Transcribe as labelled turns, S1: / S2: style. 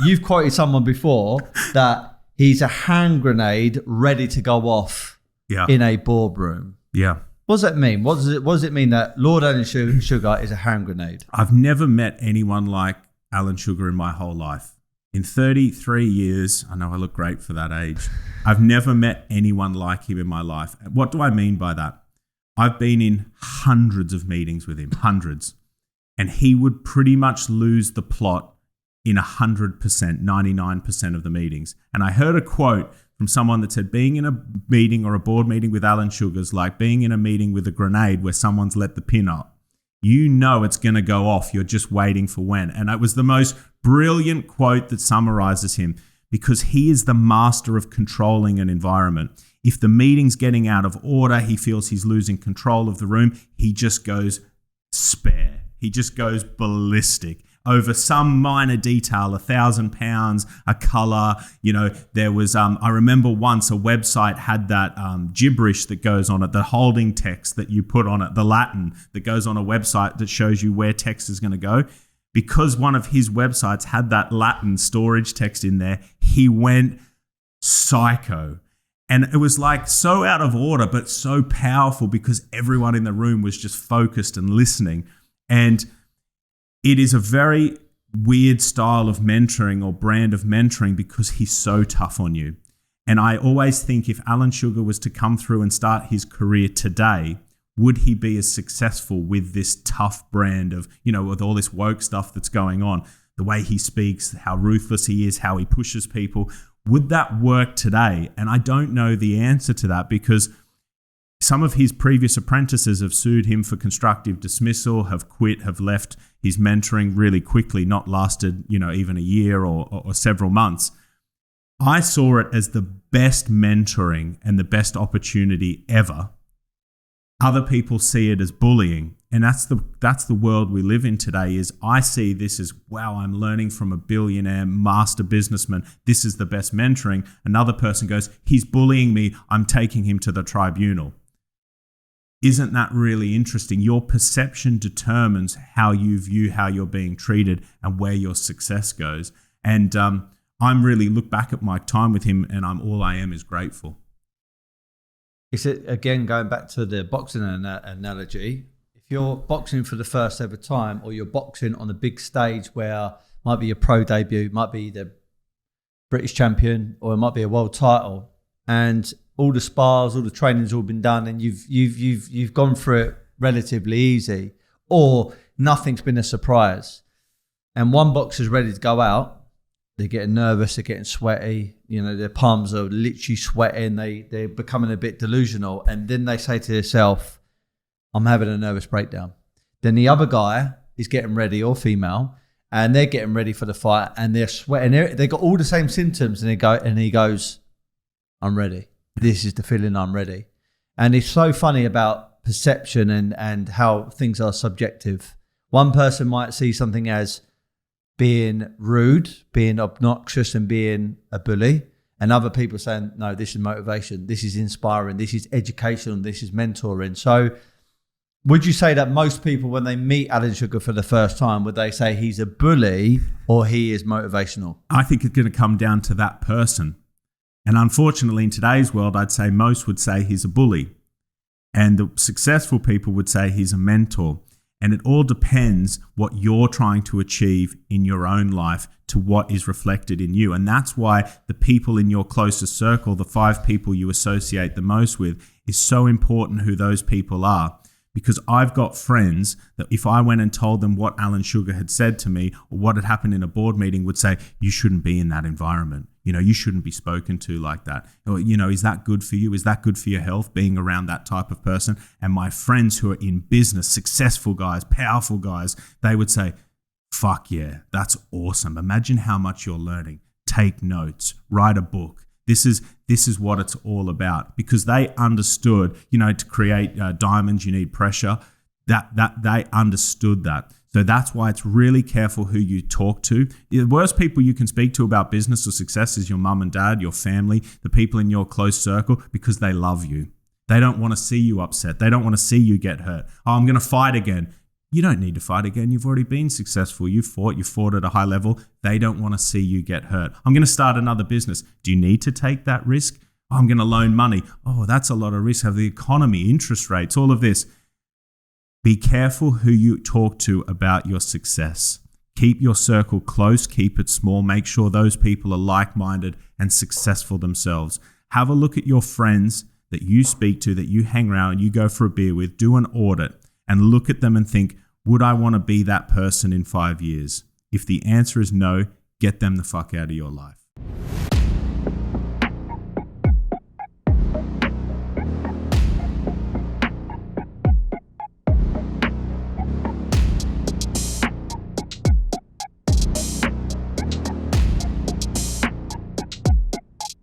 S1: you've quoted someone before that he's a hand grenade ready to go off in a boardroom.
S2: Yeah.
S1: What does that mean? What does it mean that Lord Alan Sugar is a hand grenade?
S2: I've never met anyone like Alan Sugar in my whole life. In 33 years, I know I look great for that age, I've never met anyone like him in my life. What do I mean by that? I've been in hundreds of meetings with him, hundreds. And he would pretty much lose the plot in 100%, 99% of the meetings. And I heard a quote from someone that said, being in a meeting or a board meeting with Alan Sugar is like being in a meeting with a grenade where someone's let the pin up. You know it's going to go off. You're just waiting for when. And it was the most brilliant quote that summarizes him, because he is the master of controlling an environment. If the meeting's getting out of order, he feels he's losing control of the room, he just goes spare. He just goes ballistic over some minor detail, 1,000 pounds, a color. You know, there was, I remember once a website had that gibberish that goes on it, the holding text that you put on it, the Latin that goes on a website that shows you where text is going to go. Because one of his websites had that Latin storage text in there, he went psycho. And it was like so out of order, but so powerful because everyone in the room was just focused and listening. And it is a very weird style of mentoring or brand of mentoring because he's so tough on you. And I always think if Alan Sugar was to come through and start his career today, would he be as successful with this tough brand of, you know, with all this woke stuff that's going on, the way he speaks, how ruthless he is, how he pushes people? Would that work today? And I don't know the answer to that because some of his previous apprentices have sued him for constructive dismissal, have quit, have left his mentoring really quickly, not lasted, you know, even a year or several months. I saw it as the best mentoring and the best opportunity ever. Other people see it as bullying. And that's the world we live in today. Is I see this as, wow, I'm learning from a billionaire master businessman. This is the best mentoring. Another person goes, he's bullying me. I'm taking him to the tribunal. Isn't that really interesting? Your perception determines how you view how you're being treated and where your success goes. And I'm really look back at my time with him and all I am is grateful.
S1: Is it, again, going back to the boxing analogy, if you're boxing for the first ever time or you're boxing on a big stage where might be your pro debut, might be the British champion, or it might be a world title, and all the spars, all the training's all been done and you've gone through it relatively easy, or nothing's been a surprise, and one boxer's ready to go out, they're getting nervous, they're getting sweaty, you know, their palms are literally sweating, they're becoming a bit delusional, and then they say to themselves, I'm having a nervous breakdown. Then the other guy is getting ready, or female, and they're getting ready for the fight and they're sweating, they got all the same symptoms, and he goes, I'm ready. This is the feeling, I'm ready. And it's so funny about perception and how things are subjective. One person might see something as being rude, being obnoxious and being a bully. And other people saying, no, this is motivation. This is inspiring. This is educational. This is mentoring. So would you say that most people, when they meet Alan Sugar for the first time, would they say he's a bully or he is motivational?
S2: I think it's going to come down to that person. And unfortunately, in today's world, I'd say most would say he's a bully. And the successful people would say he's a mentor. And it all depends what you're trying to achieve in your own life to what is reflected in you. And that's why the people in your closest circle, the 5 people you associate the most with, is so important who those people are. Because I've got friends that if I went and told them what Alan Sugar had said to me or what had happened in a board meeting, would say, you shouldn't be in that environment. You know, you shouldn't be spoken to like that. Or, you know, is that good for you? Is that good for your health, being around that type of person? And my friends who are in business, successful guys, powerful guys, they would say, fuck yeah, that's awesome. Imagine how much you're learning. Take notes, write a book. This is what it's all about, because they understood, you know, to create diamonds, you need pressure. That they understood that. So that's why it's really careful who you talk to. The worst people you can speak to about business or success is your mum and dad, your family, the people in your close circle, because they love you. They don't want to see you upset. They don't want to see you get hurt. Oh, I'm going to fight again. You don't need to fight again. You've already been successful. You fought at a high level. They don't want to see you get hurt. I'm going to start another business. Do you need to take that risk? Oh, I'm going to loan money. Oh, that's a lot of risk. Have the economy, interest rates, all of this. Be careful who you talk to about your success. Keep your circle close, keep it small. Make sure those people are like-minded and successful themselves. Have a look at your friends that you speak to, that you hang around and you go for a beer with. Do an audit and look at them and think, would I want to be that person in 5 years? If the answer is no, get them the fuck out of your life.